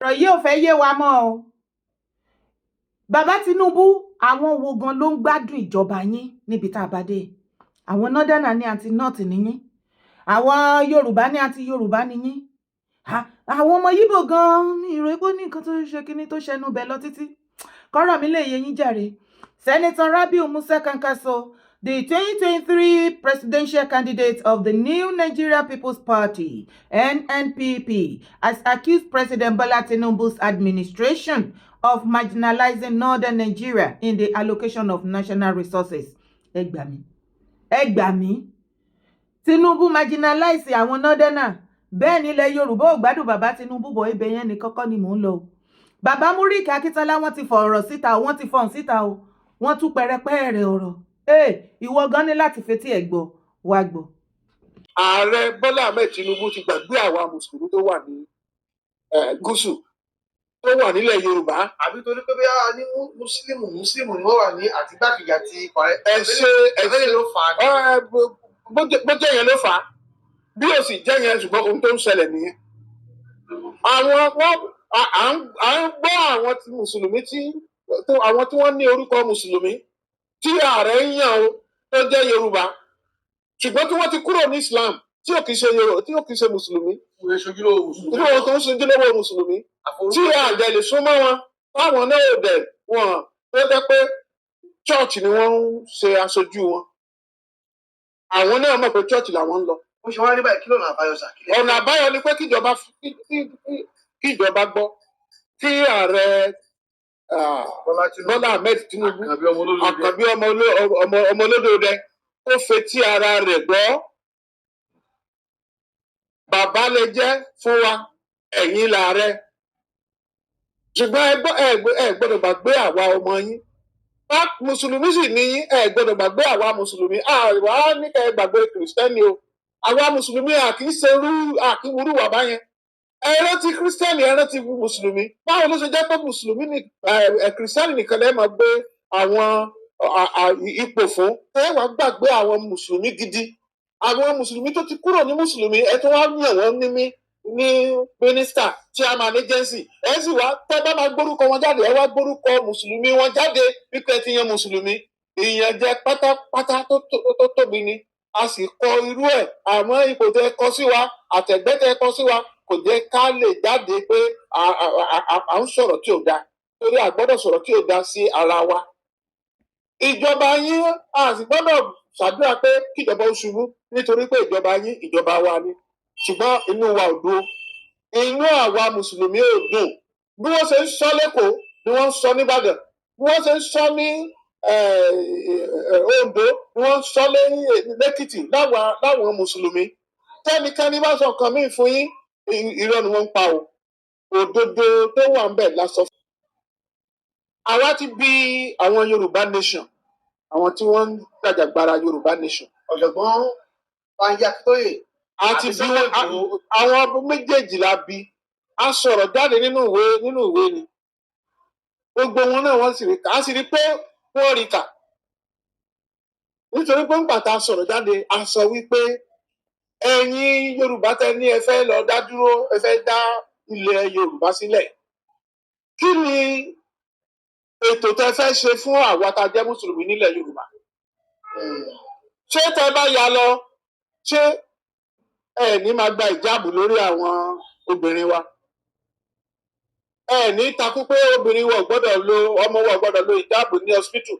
ọ̀rọ̀ yìí ò fẹ́ yé wa mọ́ o. Bàbá Tinubu, àwọn wo gan ló ń gbádùn ìjọba yín níbi tá a bá dé? Àwọn northerner ní àti north nìyín, àwọn Yorùbá ní àti Yorùbá nìyín, àwọn ọmọ Yíbò gan ní ìròyìn pé ní nǹkan tó ṣe kíní tó ṣẹnu bẹ̀ lọ títí. Kọ́rọ̀ mi lè yé yín jàre. Senator Rabiu Musa Kankaso, the 2023 presidential candidate of the New Nigeria People's Party, NNPP, has accused President Bola Tinubu's administration of marginalizing northern Nigeria in the allocation of national resources. Ẹ gbà mí. Tinubu marginalize àwọn northerner. Bẹ́ẹ̀ ni ilẹ̀ Yorùbá ò gbádùn bàbá Tinubu bọ̀ ibẹ̀ yẹn ní kọ́kọ́ ni mò ń lọ. Bàbá Múríkì Akíntọ́lá wọ́n ti fọ̀rọ̀ síta o, wọ́n ti fọ̀n síta o, wọ́n tún pẹrẹpẹrẹ ọ̀rọ̀. Ìwọ gan ní láti fetí ẹ̀ gbọ́ wá gbọ́. Ààrẹ Bọ́lá Ahmed Tinubu ti gbàgbé àwa mùsùlùmí tó wà ní gúúsù tó wà nílẹ̀ Yorùbá. Àbí torí pé bóyá ní mùsùlùmí ni wọ́n wà ní àtìgbàkejì àti ìpàrẹ́. ẹ̀ṣẹ̀ ló fà á. Bó jẹ́ yẹn ló fà á bí ó sì jẹ́ yẹn ṣùgbọ́n ohun tó ń ṣẹlẹ̀ nìyẹn. À ń gbọ́ àwọn tí mùsùlùmí àwọn tí wọ́n ní orúkọ mùsùlùmí tí ààrẹ ń yàn ó tó jẹ́ Yorùbá ṣùgbọ́n tí wọ́n ti kúrò ní Islam tí ò kì í ṣe mùsùlùmí. Tí wọ́n tó ń ṣojúlówó mùsùlùmí tí àjẹ lè súnmọ́ wọn táwọn náà ò dẹ̀ wọ́n tó jẹ́ pé church ni wọ́n ń ṣe aṣojú wọn. Àwọn náà mọ̀ pé church làwọn ń lọ. Ó ṣe wá ní báyìí kí lọ́nà àbáyọ sà? Ọ̀nà àbáyọ ni pé kíjọba gbọ́ kí ààrẹ Bọ́lá Ahmed Tinubu àkànbí ọmọ olódòdẹ ó fetí ara rẹ̀ gbọ́. Bàbá lè jẹ́ fún wa ẹ̀yin làárẹ̀ ṣùgbọ́n ẹ gbọ́dọ̀ gbàgbé àwa ọmọ yín. Mùsùlùmí sì ní ẹ gbọ́dọ̀ gbàgbé àwa mùsùlùmí. Àwa ní kẹ́ ẹ gbàgbé kìrìsìtẹ́nì o. Àwa mùsùlùmí àkíwúrú wà báyẹn. Ẹ rántí kìrìsìtẹ́nì, ẹ rántí mùsùlùmí. Báwo ló ṣe jẹ́ pé mùsùlùmí ní kìrìsìtẹ́nì nìkan lẹ́ẹ̀ máa gbé àwọn ipò fún? Ẹ wá gbàgbé àwọn mùsùlùmí gidi. Àwọn mùsùlùmí tó ti kúrò ní mùsùlùmí ẹ tó wá yàn wọ́n ní mínísítà chairman agency. Ẹ sì wá tẹ́ bá máa gbórúkọ wọn jáde, ẹ wá gbórúkọ mùsùlùmí wọn jáde wípé ti yan mùsùlùmí. Ìyànjẹ pátápátá tó tóbi ni. A sì kọ irú ẹ̀ àmọ́ ipò tẹ́ kọ sí wa àtẹ̀gbẹ́ tẹ́ kọ sí wa kò jẹ́ ká lè jáde pé à ń sọ̀rọ̀ tí ò dáa torí a gbọ́dọ̀ sọ̀rọ̀ tí ò dáa sí ara wa. Ìjọba yín a sì gbọ́dọ̀ ṣàdúrà pé kíjọba ó ṣubú nítorí pé ìjọba yín ìjọba wa ni ṣùgbọ́n inú wa ò dùn, inú àwa mùsùlùmí ò dùn. Bí wọ́n ṣe ń sọ lẹ́kọ̀ọ́ ni wọ́n ń sọ nìbàdàn, bí wọ́n ṣe ń sọ ní Oǹdó ni wọ́n ń sọ lẹ́kìtì láwọn mùsùlùmí. Tẹ́nikẹ́ni bá sọ nǹkan míì fún yín irọ́ ni wọ́n ń pa o. Òdodo tó wà ń bẹ̀ lásọ. Àwa ti bí àwọn Yorùbá nation, àwọn tí wọ́n ń gbàjàgbara Yorùbá nation. Ọ̀jọ̀gbọ́n Banji Akíntóyè àti bí àwọn méjèèjì la bí. A sọ̀rọ̀ jáde nínú ìwé ni. Gbogbo wọn náà wọ́n sì rí kà. A sì rí pé wọ́n rí kà. Nítorí pé ńgbà tá a sọ̀rọ̀ jáde, a sọ wípé ẹ̀yin Yorùbá tẹ́ ní ẹ fẹ́ lọ dá dúró, ẹ fẹ́ dá ilẹ̀ Yorùbá sílẹ̀. Kí ni ètò tẹ́ fẹ́ ṣe fún àwa tá a jẹ́ mùsùlùmí nílẹ̀ Yorùbá? Ṣé tẹ́ bá ya lọ, ṣé ẹ ní máa gba ìjáàbù lórí àwọn obìnrin wa? Ẹ ní takú pé obìnrin wa ọmọ wa gbọ́dọ̀ lo ìjáàbù ní hospital?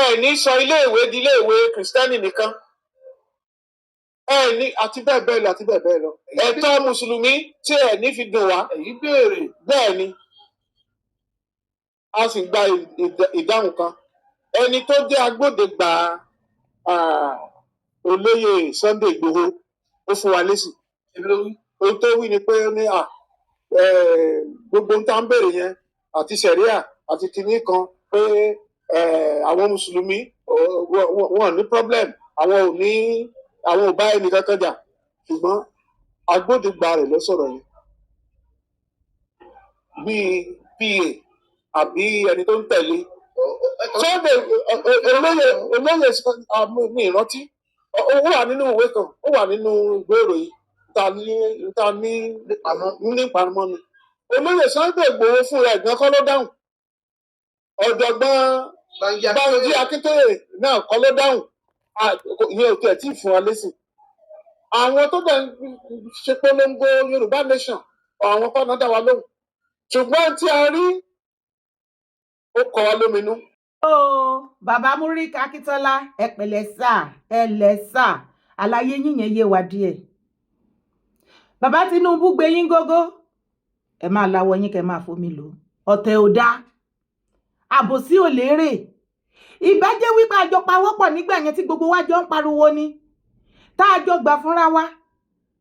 Ẹ ní sọ iléèwé di iléèwé kìrìsìtẹ́nì nìkan? Ẹ ní àti bẹ́ẹ̀ bẹ́ẹ̀ lọ àti bẹ́ẹ̀ bẹ́ẹ̀ lọ. Ẹ̀tọ́ mùsùlùmí tí ẹ ní fi dùn wá. Èyí béèrè. Bẹ́ẹ̀ ni a sì gba ìdáhùn kan. Ẹni tó jẹ́ agbódegbà olóyè Sunday Igboho ó fún wa lésì. Ohun tó wí ni pé ní gbogbo ń tá ń béèrè yẹn àti sẹ̀ríà àti kinní kan pé àwọn mùsùlùmí wọn ní problem, àwọn ò bá ẹnì kankan jà, ṣùgbọ́n agbódegbà rẹ̀ ló sọ̀rọ̀ yẹn bíi PA àbí ẹni tó ń tẹ̀lé. Sunday olóyè mi ìrántí ó wà nínú ìwé kan, ó wà nínú ìwé ìròyìn ta ní nípamọ́ ni. Olóyè Sunday Igboho fúnra ẹ̀ gan kọ́ ló dáhùn. Ọ̀jọ̀gbọ́n Bánjí Akíntóyè náà kọ́ ló dáhùn. Ìyẹn ò tiẹ̀ tí ì fún wa lésì. Àwọn tó dẹ̀ ń ṣe polongo Yorùbá Nation àwọn kan náà dá wa lóhùn. Ṣùgbọ́n tí a rí ó kọ wa lóminú. Bàbá Múríkà Akíntọ́lá ẹ pẹ̀lẹ́ sà ẹ lẹ́ sà àlàyé yín yẹn yé wa díẹ̀. Bàbá Tinubu gbé yín gógó ẹ máa lawọ yín kẹ máa fomi lò ọ̀tẹ̀ ò dáa àbòsí ò lérè. Ìbájẹ́ wípé àjọ pawọ́pọ̀ nígbà yẹn tí gbogbo wa jọ ń pariwo ni tá a jọ gbà fúnra wa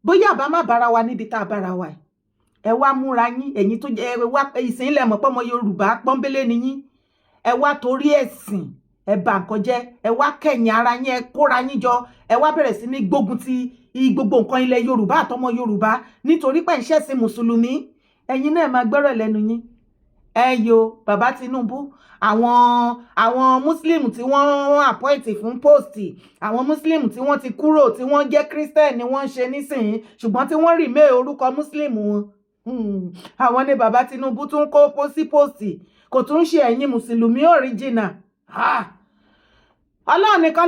bóyá àbá má bára wa níbi tá a bára wa ẹ wá múra yín ẹ̀yin tó jẹ́ ẹ wá ìsìn ilẹ̀ mọ̀ pọ́mọ Yorùbá pọ́nbélé ni yín ẹ wá torí ẹ̀sìn ẹ bà nǹkan jẹ́ ẹ wá kẹ̀yìn ara yín ẹ kóra yín jọ ẹ wá bẹ̀rẹ̀ sí ní gbógun ti gbogbo nǹkan ilẹ̀ Yorùbá àtọmọ Yorùbá nítorí pé ń ṣẹ̀sìn mùsùlùmí ẹ̀yin náà máa gbọ́rọ̀ lẹ́nu yín ẹ yo bàbá Tinubu àwọn muslim tí wọ́n appoint fún post àwọn muslim tí wọ́n ti kúrò tí wọ́n jẹ́ Christian ni wọ́n ń ṣe nísìnyí ṣùgbọ́n tí wọ́n remain orúkọ muslim wọn àwọn ni bàbá Tinubu tún kó sí post kò tún ṣe ẹ̀yin mùsùlùmí original Ọlọ́run nìkan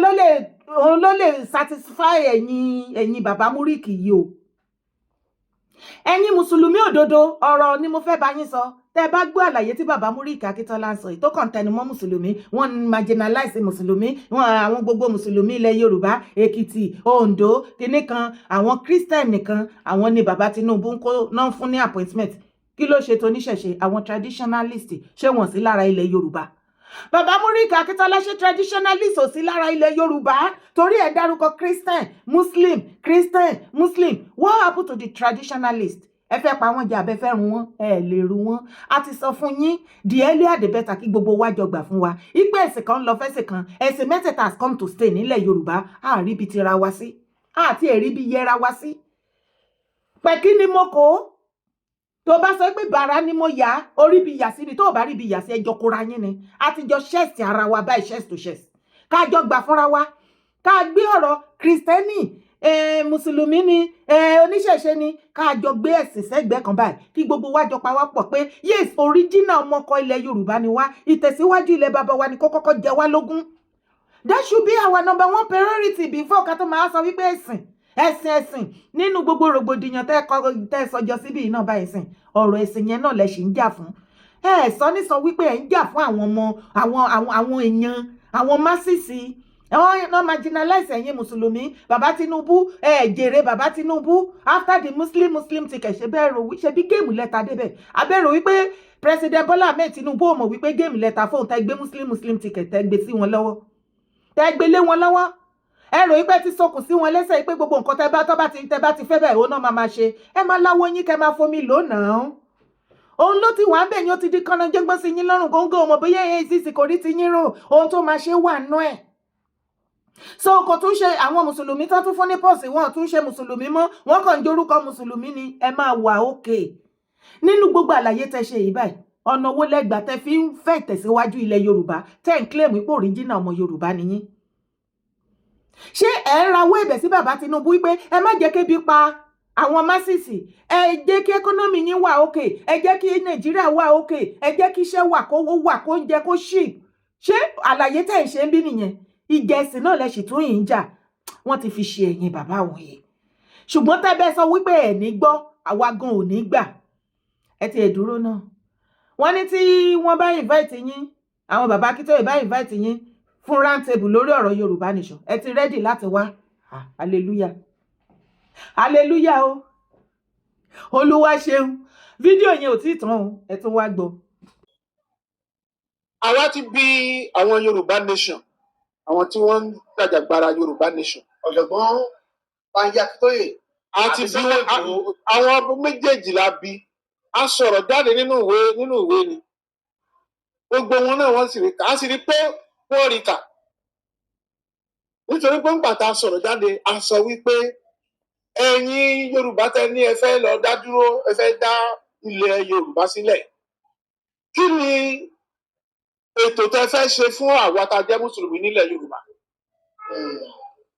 ló lè satisfy ẹ̀yin bàbá Múríkì yìí o ẹ̀yin mùsùlùmí òdodo ọ̀rọ̀ ni mo fẹ́ bá yín sọ tẹ́ bá gbọ́ àlàyé tí bàbá Múríkì Akíntọ́lá ń sọ yìí tó kàn tẹnu mọ́ mùsùlùmí wọ́n marginalize mùsùlùmí wọ́n àwọn gbogbo mùsùlùmí ilẹ̀ Yorùbá Èkìtì Oǹdó kìíní kan àwọn Christian nìkan àwọn ni bàbá Tinubu ń kó náà fún ní appointment kí ló ṣe tó níṣẹ̀ṣe àwọn traditionalist ṣé wọ́n sí lára ilẹ̀ Yorùbá bàbá Múríkì Akíntọ́lá ṣe traditionalist ò sí lára ilẹ̀ Yorùbá torí ẹ̀ dárúkọ Christian Muslim what happened to the traditionalist ẹ fẹ́ pa wọ́n jẹ abẹ́ fẹ́ run wọ́n ẹ lè run wọ́n a ti sọ fún yín the earlier the better kí gbogbo wa jọ gbà fún wa ipe ẹ̀sìn kan lọ fẹ́sìn kan ẹ̀sìn mẹ́tẹ̀ẹ̀ta has come to stay nílẹ̀ Yorùbá àárí ibi ti ra wa sí àti ẹ̀rí ibi yẹra wa sí pẹ̀kí ni mo kó tó bá sọ pé bàrà ni mo yá orí bi yà sí ni tó bá rí bi yà sí ẹjọ́ kóra yín ni a ti jọ ṣẹ́ẹ̀sì ara wa báyìí ṣẹ́ẹ̀sì tó ṣẹ́ẹ̀sì ká jọ gbà fúnra wa ká gbé ọ̀rọ̀ Kristẹni mùsùlùmí ni oníṣẹ̀ṣe ni ká jọ gbé ẹ̀sìn sẹ́gbẹ̀ẹ́ kan báyìí kí gbogbo wa jọ pawọ́pọ̀ pé yes original ọmọkọ ilẹ̀ Yorùbá ni wá ìtẹ̀síwájú ilẹ̀ bàbá wa ni kó kọ́kọ́ jẹ wá lógún that should be our number one priority before ká tó máa sọ wípé ẹ̀sìn nínú gbogbo rògbòdìyàn tẹ́ sọjọ síbí iná báyìí sìn ọ̀rọ̀ ẹ̀sìn yẹn náà lẹ ṣì ń jà fún ẹ sọ ní sọ wípé ẹ ń jà fún àwọn ọmọ àwọn èèyàn àwọn másìsì wọ́n náà marginalize ẹ̀yin mùsùlùmí bàbá Tinubu jèrè bàbá Tinubu after the muslim ticket ṣe bẹ́ẹ̀ rò ṣe bí géèmù lẹ́ta débẹ̀ abẹ́rò wípé president Bola Ahmed Tinubu ò mọ̀ wípé géèmù lẹ́ta fóun tẹ́ gbé muslim ticket tẹ́ gbé sí wọn lọ́wọ́ tẹ́ gbé lé wọn lọ́wọ́ ẹ rò wípé ti sokùn sí wọn lẹ́sẹ̀ pé gbogbo nǹkan tẹ́ bá ti fẹ́ bẹ́ẹ̀ òun náà máa ṣe ẹ máa láwọ yín kẹ́ máa fomi lónàá òun ló ti wà ń bẹ̀ yín ó ti di kánná jẹ́gbọ́n sí yín lọ́rùn góńgó ọmọ bóyá ACC kò rí ti yín rò ohun tó máa ṣe wà nú ẹ̀ so kò tún ṣe àwọn mùsùlùmí tó tún fún ní pọ́ọ̀sì wọn tún ṣe mùsùlùmí mọ́ wọn kàn ń jorúkọ mùsùlùmí ni ẹ máa wà òkè nínú gbogbo àlàyé tẹ́ ṣe yìí báyìí ọ̀nà owó lẹ́gbàá tẹ́ fi ń fẹ́ ìtẹ̀síwájú ilẹ̀ Yorùbá tẹ́ ń claim ipò òríjìnà ọmọ Yorùbá nìyí ṣé ẹ ń rawọ́ ẹ̀bẹ̀ sí bàbá Tinubu wípé ẹ má jẹ́ kébi pa àwọn másìsì ẹ jẹ́ kí ẹkọ́nọ́mì yín wà òkè ẹ jẹ́ kí Nàìjíríà wà òkè ẹ jẹ́ kí iṣẹ́ wà kówó wà kó ń jẹ kó ṣì ṣé àlàyé tẹ́ ń ṣe ń bí nìyẹn ìjẹsìn náà lẹ sì tún yìí ń jà wọ́n ti fi ṣe ẹ̀yìn bàbá àwọn yìí ṣùgbọ́n tẹ́bẹ́ sọ wípé ẹ̀ ní gbọ́ àwa gan ò ní gbà ẹ ti ẹ̀ dúró náà wọ́n ní tí wọ́n bá invite yín àwọn bàbá Akíntóyè bá invite yín fún round table lórí ọ̀rọ̀ Yorùbá nation ẹ ti ready láti wá hallelujah hallelujah o Olúwa ṣeun fídíò yẹn ò tí ì tán o ẹ tún wá gbọ́. àwa ti bí àwọn Yorùbá nation àwọn tí wọ́n ń jàjàgbara Yorùbá nation ọ̀jọ̀gbọ́n Bánjí Akíntóyè àti bí àwọn méjèèjì la bí a sọ̀rọ̀ jáde nínú ìwé ni gbogbo wọn náà wọ́n sì rí ká a sì rí pé wọ́n rí kà nítorí pé ńgbà tá a sọ̀rọ̀ jáde a sọ wípé ẹ̀yin Yorùbá tẹ́ ní ẹ fẹ́ lọ dá dúró ẹ fẹ́ dá ilẹ̀ Yorùbá sílẹ̀ kí ni ètò tẹ́ fẹ́ ṣe fún àwa tá a jẹ́ mùsùlùmí nílẹ̀ Yorùbá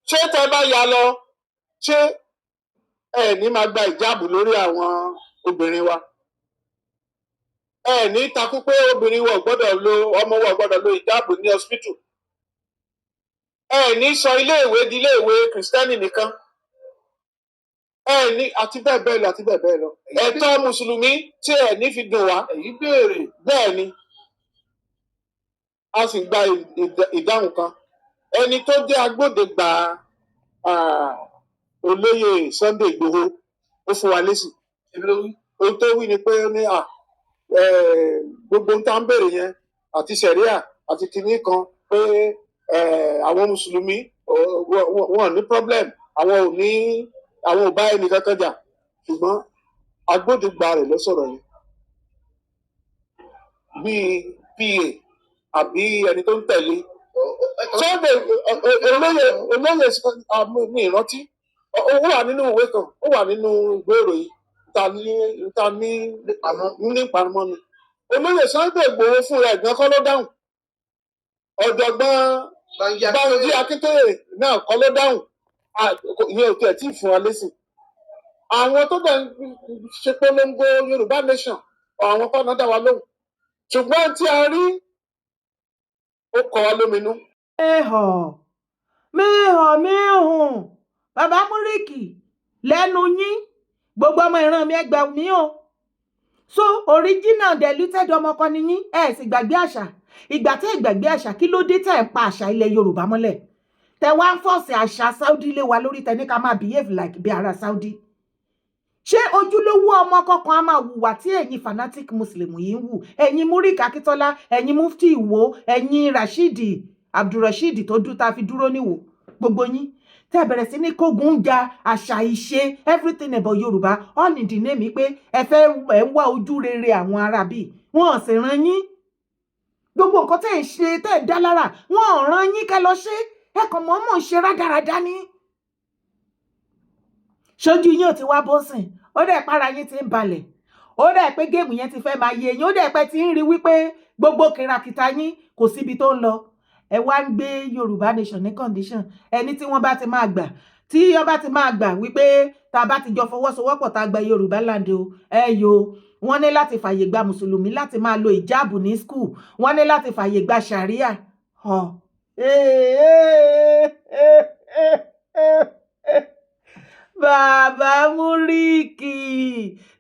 ṣé tẹ́ bá ya lọ ṣé ẹ ní máa gba ìjáàbù lórí àwọn obìnrin wa, ẹ ní takú pé obìnrin wa ò gbọ́dọ̀ lo ọmọ wa ò gbọ́dọ̀ lo ìjáàbù ní hospital, ẹ ní sọ iléèwé di iléèwé kìrìsìtẹ́nì nìkan, ẹ ní àti bẹ́ẹ̀ bẹ́ẹ̀ lọ àti bẹ́ẹ̀ bẹ́ẹ̀ lọ. ẹ̀tọ́ mùsùlùmí tí ẹ ní fi dùn wá èyí béèrè bẹ́ẹ̀ ni a sì gba ìdáhùn kan. Ẹni tó jẹ́ agbódegbà olóyè Sunday Igboho ó fún wa lésì. Ohun tó wí ni pé ó ní gbogbo ohun tá ń béèrè yẹn àti sẹ̀ríà àti kìnní kan pé àwọn mùsùlùmí wọn ní problem, àwọn ò bá ẹnì kankan jà, ṣùgbọ́n agbódegbà rẹ̀ ló sọ̀rọ̀ yẹn bíi PA àbí ẹni tó ń tẹ̀lé. Sunday olóyè mi ìrántí ó wà nínú ìwé kan, ó wà nínú ìwé ìròyìn ta ní ìpamọ́ ni. Olóyè Sunday Igboho fúnra ẹ̀gbọ́n kọ́ ló dáhùn, ọ̀jọ̀gbọ́n Bánjí Akíntóyè náà kọ́ ló dáhùn, ìyẹn ò tiẹ̀ tí ì fún wa lésì. Àwọn tó dẹ̀ ń ṣe polongo Yorùbá nation àwọn kan náà dá wa lóhùn, ṣùgbọ́n tí a rí ó kọ wa lóminú. mẹ́hàn bàbá Múríkì lẹ́nu yín gbogbo ọmọ ìran mi ẹgbẹ́ mi o. So original diluted ọmọ kan ni yín, ẹ sì gbàgbé àṣà. Ìgbà tẹ́ ìgbàgbé àṣà, kí ló dé tẹ́ ẹ̀ pa àṣà ilẹ̀ Yorùbá mọ́lẹ̀? Tẹ́ wá ń fọ́ọ̀sì àṣà Saudi lé wa lórí, tẹ́ ní ká máa behave like bí ara Saudi. Ṣé ojúlówó ọmọ kankan á máa hùwà tí ẹ̀yin fanatic Muslim yìí ń hù? Ẹ̀yin Múríkì Akíntọ́lá, ẹ̀yin Mufti Ìwó, ẹ̀yin Rashidi Abdulrasheed tó ta fi dúró níwò, gbogbo yín tẹ́ bẹ̀rẹ̀ sí ní kógun ja àṣà ìṣe everything about Yorùbá all in the name pé ẹ ń wá ojú rere àwọn Arábì. Wọn ò sì rán yín. Gbogbo nǹkan tẹ́ ń ṣe tẹ́ ń dá lára, wọn ò rán yín kẹ́ lọ ṣe. Ẹ kàn mọ̀ọ́mọ̀ ń ṣe rádaràdá ni. Ṣojú yín ò ti wá bọ́sìn, ó dẹ̀ para yín ti ń balẹ̀, ó dẹ̀ pé géèmù yẹn ti fẹ́ máa yé yín, ó dẹ̀ pé ti ń rí wípé gbogbo kìràkìtà yín kò síbi tó ń lọ. Ẹ wá ń gbé Yorùbá nation ní condition, ẹni tí wọ́n bá ti máa gbà, tí wọ́n bá ti máa gbà wípé tá a bá ti jọ fọwọ́sowọ́pọ̀ tá a gba Yorùbá land o, wọ́n ní láti fàyè gba mùsùlùmí láti máa lo ìjáàbù ní school, wọ́n ní láti fàyè gba ṣàríà. Bàbá Múríkì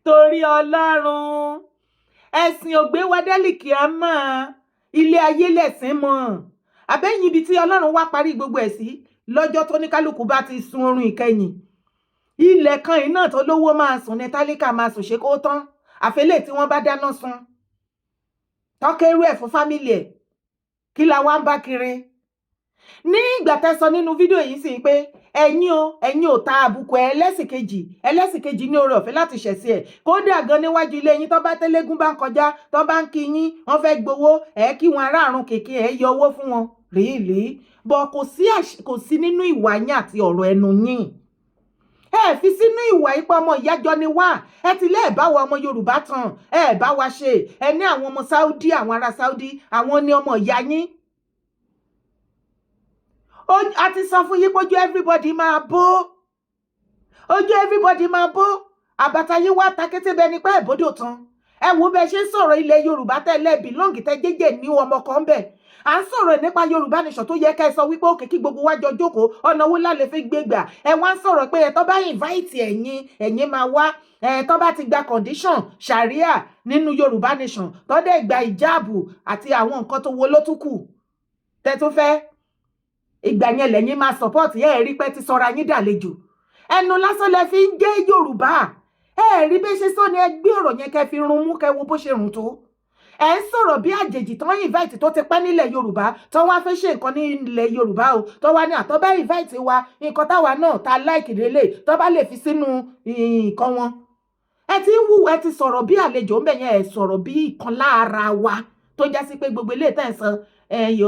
torí Ọlọ́run, ẹ̀sìn ògbé wa délìkì á mọ̀, ilé ayé lẹ̀sìn mọ̀. Àbẹ́yìn ibi tí Ọlọ́run wá parí gbogbo ẹ̀ sí lọ́jọ́ tó ní kálukú bá ti sun oorun ìkẹyìn. Ilẹ̀ kan iná tó lówó máa sùn ní tálíkà máa sùn ṣe kó tán, àfẹ́lẹ́ tí wọ́n bá dáná sun tọ́kẹ́rú ẹ̀ fún fámìlì ẹ̀, kí la wá ń bá kiri. Ní ìgbà tẹ́ sọ nínú fídíò yìí sì pé ẹ̀yin ò ta àbùkù ẹlẹ́sìn kejì ní oore ọ̀fẹ́ láti ṣẹ̀sí ẹ̀, kódà gan níwájú ilé yín tó bá tẹ́lẹ́gún bá ń kọjá tó bá ń kí yín wọ́n fẹ́ gbowó ẹ̀ kí wọn aráàrùn kèké ẹ̀ yọ owó fún wọn rèé bọ̀ kò sí nínú ìwà yín àti ọ̀rọ̀ ẹnu yín. Ẹ fi sínú ìwà ipá ọmọ ìyájọ́ ni wá, ẹ ti lẹ́ẹ̀ bá wa ọmọ Yorùbá tán, ẹ bá wa ṣe, ẹ ní àwọn ọmọ Saudi, àwọn ará Saudi àwọn ní ọmọ ìyá yín. A ti sọ fún yín pé ojú everybody máa bó, àbàtà yín wá ta kété bẹni pé ìbòdò tán. Ẹ wo bẹ ṣe ń sọ̀rọ̀ ilẹ̀ Yorùbá tẹ́lẹ̀ bìlọ́ǹgì tẹ́ jẹ́jẹ́ ní ọmọ kan bẹ̀. À ń sọ̀rọ̀ nípa Yorùbá nation tó yẹ ká ẹ sọ wípé òkè kí gbogbo wa jọ jókòó ọ̀nà owó lálẹ́ fi gbé gbà. Ẹ wá ń sọ̀rọ̀ pé ẹ tó bá invite ẹ̀yin máa wá, ẹ tó bá ti gba condition sharia nínú Yorùbá nation tó dẹ̀ gba ìjáàbù àti àwọn nǹkan tó wo ló tún kù tẹ́ tó fẹ́. Ìgbà yẹn lẹ́yìn máa support ẹ rí pé ti sọra yín dàlejò. Ẹnu lásán lẹ fi ń jẹ́ Yorùbá. Ẹ rí bí ṣe sọ ni ẹ gbé ọ̀rọ̀ yẹn kẹ́ fi run mú kẹ́ wo bó ṣe rùn tó. Ẹ ń sọ̀rọ̀ bí àjèjì tán invite tó ti pẹ́ nílẹ̀ Yorùbá tó wá fẹ́ ṣe nǹkan ní ilẹ̀ Yorùbá o tó wá ní àtọ́ bá invite wa nǹkan táwa náà ta like lélẹ̀ tó bá lè fi sínú nǹkan wọn. Ẹ ti ń wù ẹ ti sọ̀rọ̀ bí àlejò ń bẹ̀ yẹn, ẹ sọ̀rọ̀ bí ìkan lára wa tó já sí pé gbogbo ilé tẹ̀ ń san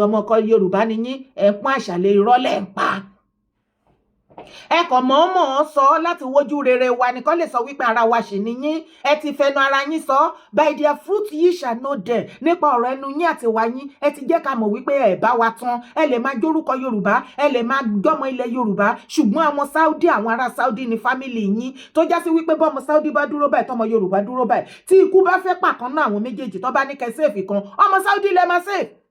ọmọ kan Yorùbá ni yín ẹ̀ ń pọ́n àṣàlẹ̀ irọ́ lẹ̀ ń pa. ẹ kàn mọ̀ọ́mọ̀ sọ láti wojú rere wa nìkan lè sọ wípé ara wa ṣì ni yín, ẹ ti fẹnu ara yín sọ by their fruit ye shall know them. Nípa ọ̀rọ̀ ẹnu yín àti wa yín ẹ ti jẹ́ ká mọ̀ wípé ẹ bá wa tán, ẹ lè máa jórúkọ Yorùbá, ẹ lè máa gbọ́mọ ilẹ̀ Yorùbá, ṣùgbọ́n àwọn Saudi, àwọn ará Saudi ni fámìlì yín tó já sí wípé bọ́mọ Saudi bá dúró báyìí tọmọ Yorùbá dúró báyìí tí ikú bá fẹ́ pàkan náà àwọn méjèèjì tó bá ní kẹ́ sèfì kan ọmọ Saudi lẹ máa sèfì.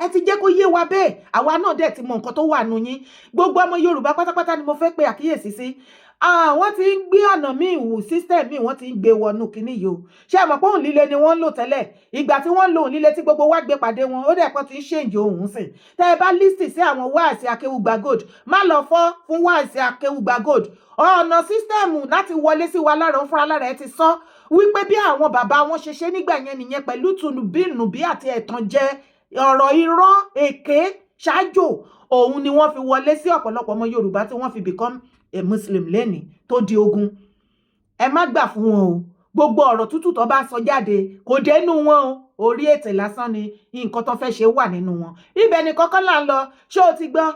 Ẹ ti jẹ́ kó yé wa bẹ́ẹ̀, àwa náà dẹ̀ ti mọ nǹkan tó wà nù yín. Gbogbo ọmọ Yorùbá pátápátá ni mo fẹ́ pe àkíyèsí sí. Wọ́n ti ń gbé ọ̀nà míì wù, system míì wọ́n ti ń gbé wọnú kinní yìí o. Ṣé ẹ mọ̀ pé òun líle ni wọ́n ń lò tẹ́lẹ̀? Ìgbà tí wọ́n ń lo òun líle tí gbogbo wa gbé pàdé wọn, ó dẹ̀ pọ̀ tí ń ṣèǹjì òun sìn. Tẹ́ ẹ bá lísì sí àwọn wáàsí Akéwùgbà Gold, má lọ fọ́ fún wáàsí Akéwùgbà Gold. Ọ̀nà system láti wọlé sí wa lára fúnra lára ẹ ti sọ wípé bí àwọn bàbá wọn ṣe ṣe nígbà yẹn nìyẹn pẹ̀lú tùnúbínùbí àti ẹ̀tàn jẹ ọ̀rọ̀ irọ́ èké ṣáájò òun ni wọ́n fi wọlé sí ọ̀pọ̀lọpọ̀ ọmọ Yorùbá tí wọ́n fi become a Muslim lẹ́ni tó di ogun. Ẹ má gbà fún wọn o, gbogbo ọ̀rọ̀ tútù tó bá sọ jáde kò dénú wọn o, orí ètè lásán ni nǹkan tó fẹ́ ṣe wà nínú wọn. Ibẹ̀ ni kọ́kọ́ là ń lọ. Ṣé o ti gbọ́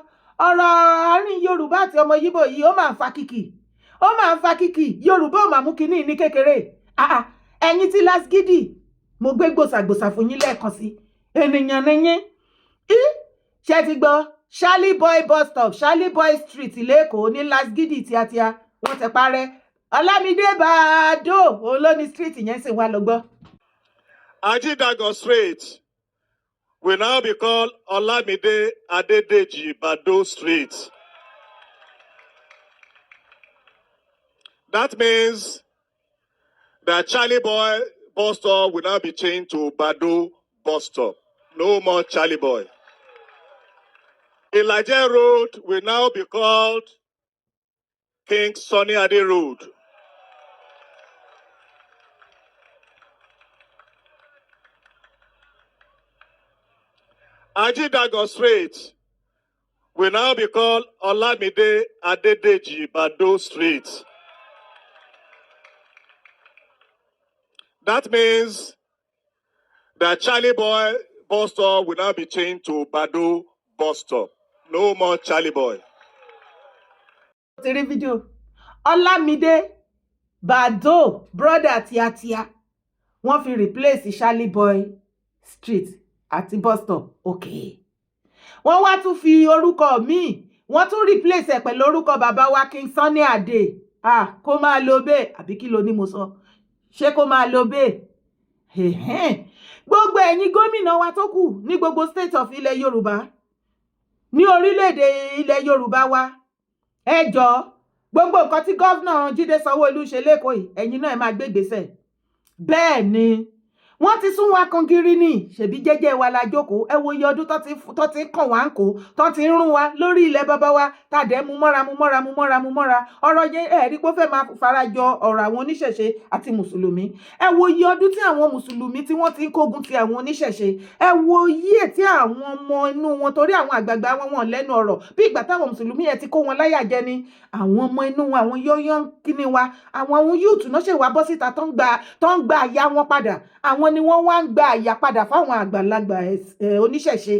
ọ̀rọ̀ àárín Yorùbá àti ọmọ Yíbò yìí? Ó máa ń fa kìkì, ó máa ń fa kìkì. Yorùbá ò máa mú kinní ní kékeré. Ẹ̀yin tí Lasgidi mo gbé gbòsàgbòsà fún yín lẹ́ẹ̀kan sí ènìyàn nìyẹn. Ṣé ti gbọ́ Charlie Boy bus stop, Charlie Boy street lẹ́kọ̀ọ́ ní Lasgidi tíátíá wọ́n ti parẹ́. Olamide Bado olóní street yẹn sì wá lọ gbọ́. Ajidago Street will now be called Olamide Adedeji Bado Street. That means that Charlie Boy bus stop will now be changed to Bado bus stop. No more Charlie Boy. Elijah Road will now be called King Sunny Ade Road. Ajidago Street will now be called Olamide Adedeji Bado Street. That means that Charlie Boy bus stop will now be changed to Bado bus stop. No more Charlie Boy. Ti rí fídíò Olamide Bado brother tíátíá wọ́n fi replace Charlie Boy street àti bus stop. Okay. Wọ́n wá tún fi orúkọ míì wọ́n tún replace ẹ̀ pẹ̀lú orúkọ bàbá wa King Sunny Ade. Kó máa lo bẹ́ẹ̀ àbí kí ló ní mo sọ? Ṣé kó máa lo bẹ́ẹ̀? Gbogbo ẹ̀yin gómìnà wa tó kù ní gbogbo state of ilẹ̀ Yorùbá ní orílẹ̀-èdè ilẹ̀ Yorùbá wa ẹ jọ̀ọ́ gbogbo nǹkan tí gọ́vnà Jídé Sanwó-Olú ṣe lẹ́kọ̀ọ́ yìí ẹ̀yin náà ẹ máa gbé ìgbésẹ̀. Bẹ́ẹ̀ ni wọ́n ti sún wa kan gírí ní ṣèbí jẹ́jẹ́ wa la jókòó. Ẹ wo iye ọdún tó ti kàn wá ń kó tó ti ń rún wa lórí ilẹ̀ bàbá wa tàdé mú mọ́ra. Ọ̀rọ̀ yẹn ẹ rí pé ó fẹ́ máa farajọ ọ̀rọ̀ àwọn oníṣẹ̀ṣe àti mùsùlùmí. Ẹ wo iye ọdún tí àwọn mùsùlùmí tí wọ́n ti ń kógun ti àwọn oníṣẹ̀ṣe. Ẹ wo iye tí àwọn ọmọ inú wọn torí àwọn àgbààgbà wọn lẹ́nu ọ̀rọ̀ bí ìgbà táwọn mùsùlùmí yẹn ti kó wọn láyà jẹ ni. Àwọn ọmọ inú wọn àwọn yọ́yọ́ kíní wa àwọn yúùtù náà ṣe wá bọ́ síta tó ń gba àyà wọn padà. Àwọn ni wọ́n wá ń gba àyà padà fáwọn àgbàlagbà oníṣẹ̀ṣe.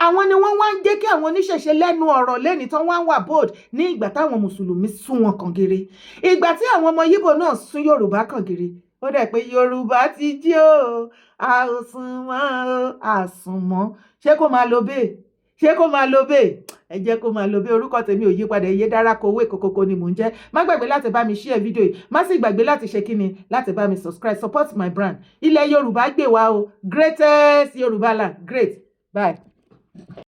Àwọn ni wọ́n wá ń jẹ́ kí àwọn oníṣẹ̀ṣe lẹ́nu ọ̀rọ̀ lẹ́ni tán wá ń wà bold ní ìgbà táwọn mùsùlùmí sún wọn kàn gírí. Ìgbà tí àwọn ọmọ Yíbò náà sún Yorùbá kàn gírí. Ó dẹ̀ pé Yorùbá ti jí o àsùnmọ́ àsùnmọ́. Ṣé kó máa lo bẹ́ẹ̀? Ṣé kó máa lo bẹ́ẹ̀? Ẹ jẹ́ kó máa lo bẹ́ẹ̀. Orúkọ tèmi ò yí padà, Iyedarako Owekokoko ni mò ń jẹ́. Má gbàgbé láti bá mi share fídíò yìí. Má sì gbàgbé láti ṣe kíni láti bá mi subscribe, support my brand. Ilẹ̀ Yorùbá gbè wá o. Greatest Yorùbá land. Great. Bye.